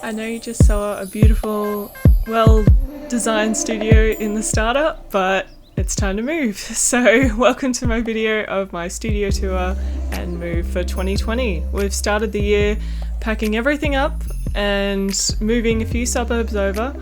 I know you just saw a beautiful, well-designed studio in the startup, but it's time to move. So welcome to my video of my studio tour and move for 2020. We've started the year packing everything up and moving a few suburbs over.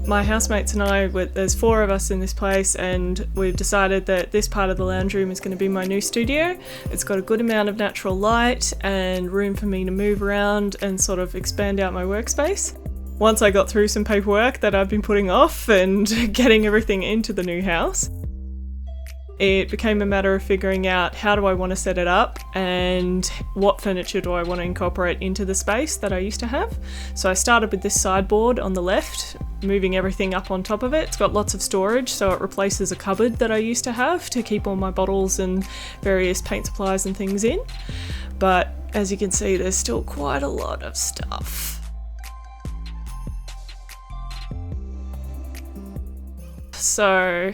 My housemates and I, there's 4 of us in this place, and we've decided that this part of the lounge room is going to be my new studio. It's got a good amount of natural light and room for me to move around and sort of expand out my workspace. Once I got through some paperwork that I've been putting off and getting everything into the new house, it became a matter of figuring out how do I want to set it up and what furniture do I want to incorporate into the space that I used to have. So I started with this sideboard on the left, moving everything up on top of it. It's got lots of storage, so it replaces a cupboard that I used to have to keep all my bottles and various paint supplies and things in. But as you can see, there's still quite a lot of stuff. So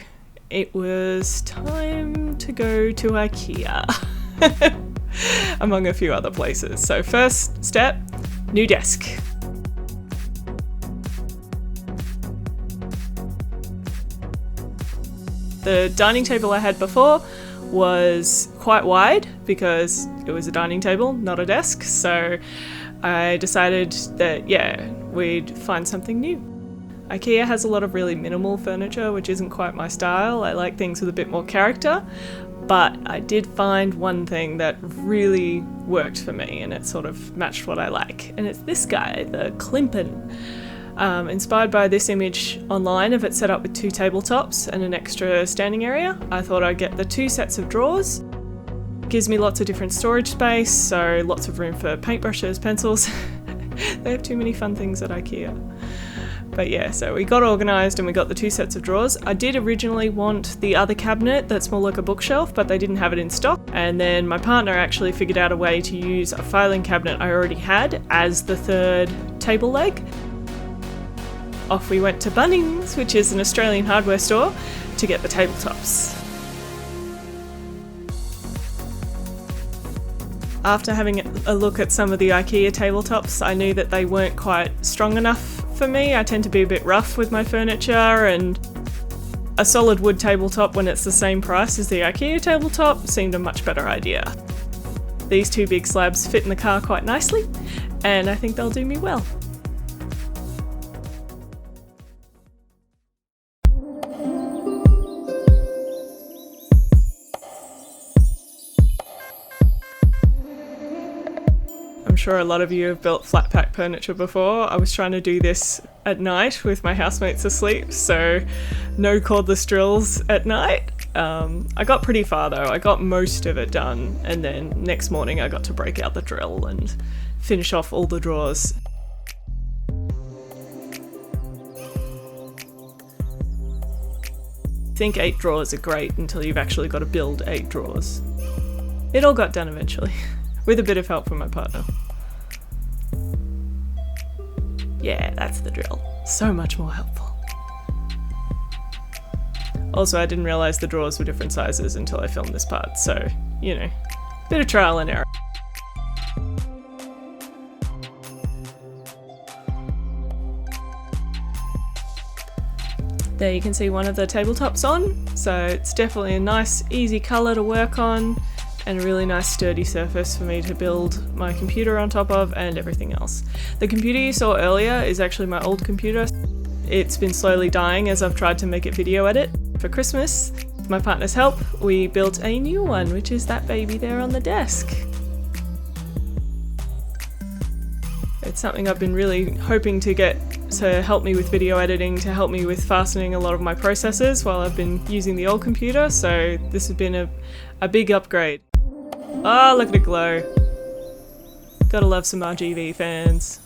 it was time to go to Ikea, among a few other places. So first step, new desk. The dining table I had before was quite wide because it was a dining table, not a desk. So I decided that, we'd find something new. Ikea has a lot of really minimal furniture, which isn't quite my style. I like things with a bit more character, but I did find one thing that really worked for me and it sort of matched what I like. And it's this guy, the Klimpen. Inspired by this image online of it set up with 2 tabletops and an extra standing area, I thought I'd get the 2 sets of drawers. Gives me lots of different storage space, so lots of room for paintbrushes, pencils. They have too many fun things at Ikea. But yeah, so we got organised and we got the 2 sets of drawers. I did originally want the other cabinet that's more like a bookshelf, but they didn't have it in stock. And then my partner actually figured out a way to use a filing cabinet I already had as the 3rd table leg. Off we went to Bunnings, which is an Australian hardware store, to get the tabletops. After having a look at some of the Ikea tabletops, I knew that they weren't quite strong enough for me. I tend to be a bit rough with my furniture, and a solid wood tabletop when it's the same price as the Ikea tabletop seemed a much better idea. These 2 big slabs fit in the car quite nicely, and I think they'll do me well. I'm sure a lot of you have built flat pack furniture before. I was trying to do this at night with my housemates asleep, so no cordless drills at night. I got pretty far though. I got most of it done, and then next morning I got to break out the drill and finish off all the drawers. I think 8 drawers are great until you've actually got to build 8 drawers. It all got done eventually, with a bit of help from my partner. Yeah, that's the drill. So much more helpful. Also, I didn't realise the drawers were different sizes until I filmed this part, so, bit of trial and error. There you can see one of the tabletops on, so it's definitely a nice, easy colour to work on, and a really nice sturdy surface for me to build my computer on top of and everything else. The computer you saw earlier is actually my old computer. It's been slowly dying as I've tried to make it video edit. For Christmas, with my partner's help, we built a new one, which is that baby there on the desk. It's something I've been really hoping to get to help me with video editing, to help me with fastening a lot of my processes while I've been using the old computer, so this has been a big upgrade. Oh, look at it glow. Gotta love some RGB fans.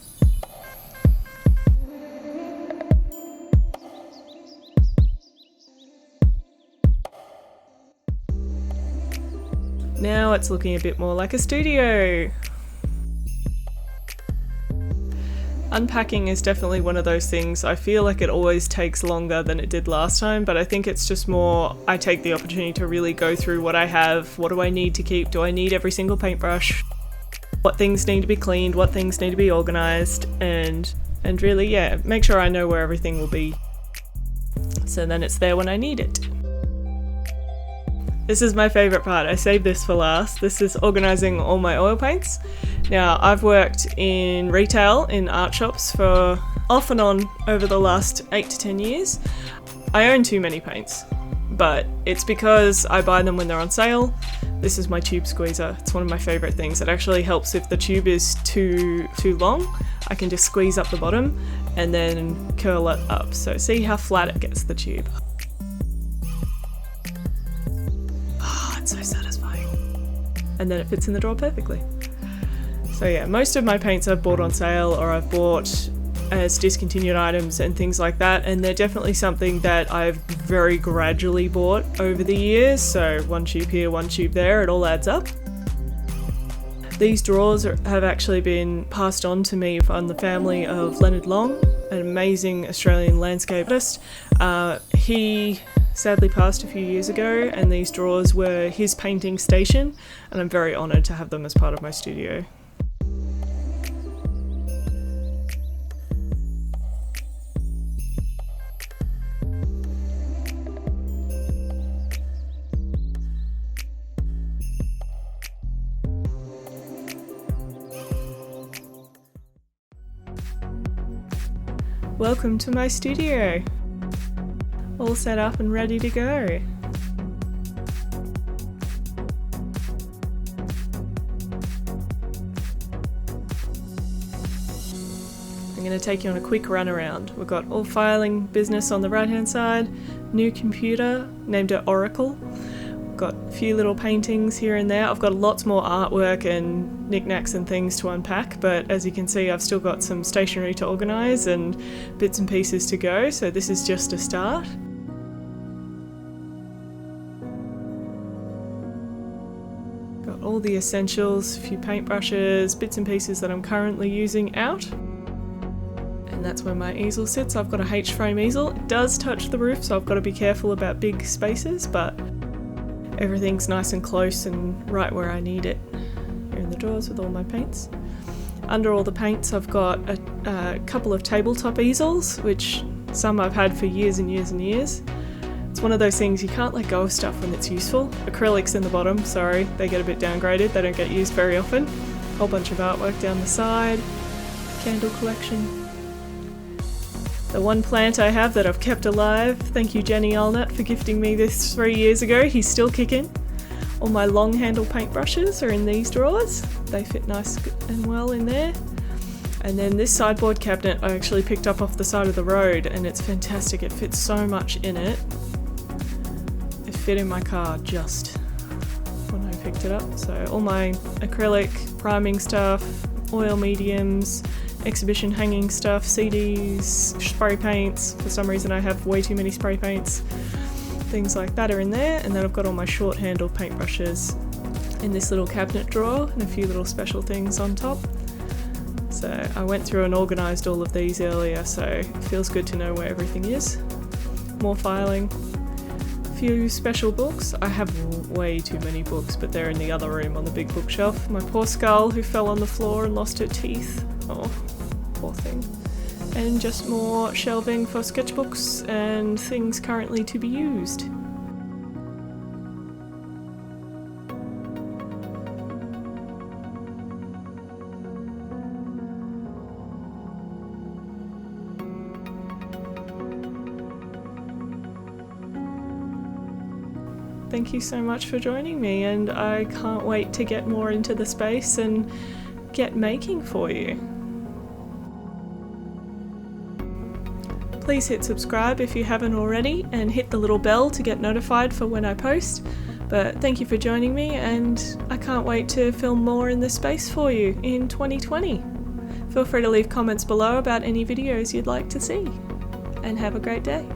Now it's looking a bit more like a studio. Unpacking is definitely one of those things. I feel like it always takes longer than it did last time, but I think it's just more I take the opportunity to really go through what I have, what do I need to keep, do I need every single paintbrush, what things need to be cleaned, what things need to be organised, and and really, yeah, make sure I know where everything will be, so then it's there when I need it. This is my favourite part. I saved this for last. This is organising all my oil paints. Now, I've worked in retail, in art shops for off and on over the last 8 to 10 years. I own too many paints, but it's because I buy them when they're on sale. This is my tube squeezer. It's one of my favourite things. It actually helps if the tube is too long. I can just squeeze up the bottom and then curl it up. So see how flat it gets, the tube. It's so satisfying. And then it fits in the drawer perfectly. So yeah, most of my paints I've bought on sale or I've bought as discontinued items and things like that, and they're definitely something that I've very gradually bought over the years, so one tube here, one tube there, it all adds up. These drawers have actually been passed on to me from the family of Leonard Long, an amazing Australian landscape artist. He sadly passed a few years ago, and these drawers were his painting station, and I'm very honoured to have them as part of my studio. Welcome to my studio. All set up and ready to go. I'm going to take you on a quick run around. We've got all filing business on the right hand side, new computer, named it Oracle. Got a few little paintings here and there. I've got lots more artwork and knickknacks and things to unpack, but as you can see I've still got some stationery to organise and bits and pieces to go, so this is just a start. Got all the essentials, a few paintbrushes, bits and pieces that I'm currently using out. And that's where my easel sits. I've got a H-frame easel. It does touch the roof, so I've got to be careful about big spaces, but everything's nice and close and right where I need it. Here in the drawers with all my paints. Under all the paints I've got a couple of tabletop easels, which some I've had for years and years and years. It's one of those things you can't let go of stuff when it's useful. Acrylics in the bottom, sorry, they get a bit downgraded, they don't get used very often. Whole bunch of artwork down the side, candle collection. The one plant I have that I've kept alive, thank you Jenny Allnut for gifting me this 3 years ago, he's still kicking. All my long handle paintbrushes are in these drawers, they fit nice and well in there. And then this sideboard cabinet I actually picked up off the side of the road, and it's fantastic, it fits so much in it. It fit in my car just when I picked it up. So all my acrylic, priming stuff, oil mediums, exhibition hanging stuff, CDs, spray paints. For some reason I have way too many spray paints. Things like that are in there, and then I've got all my short handled paintbrushes in this little cabinet drawer and a few little special things on top. So I went through and organised all of these earlier, so it feels good to know where everything is. More filing. A few special books. I have way too many books, but they're in the other room on the big bookshelf. My poor skull who fell on the floor and lost her teeth. Oh, poor thing. And just more shelving for sketchbooks and things currently to be used. Thank you so much for joining me, and I can't wait to get more into the space and get making for you. Please hit subscribe if you haven't already, and hit the little bell to get notified for when I post. But thank you for joining me, and I can't wait to film more in this space for you in 2020. Feel free to leave comments below about any videos you'd like to see, and have a great day.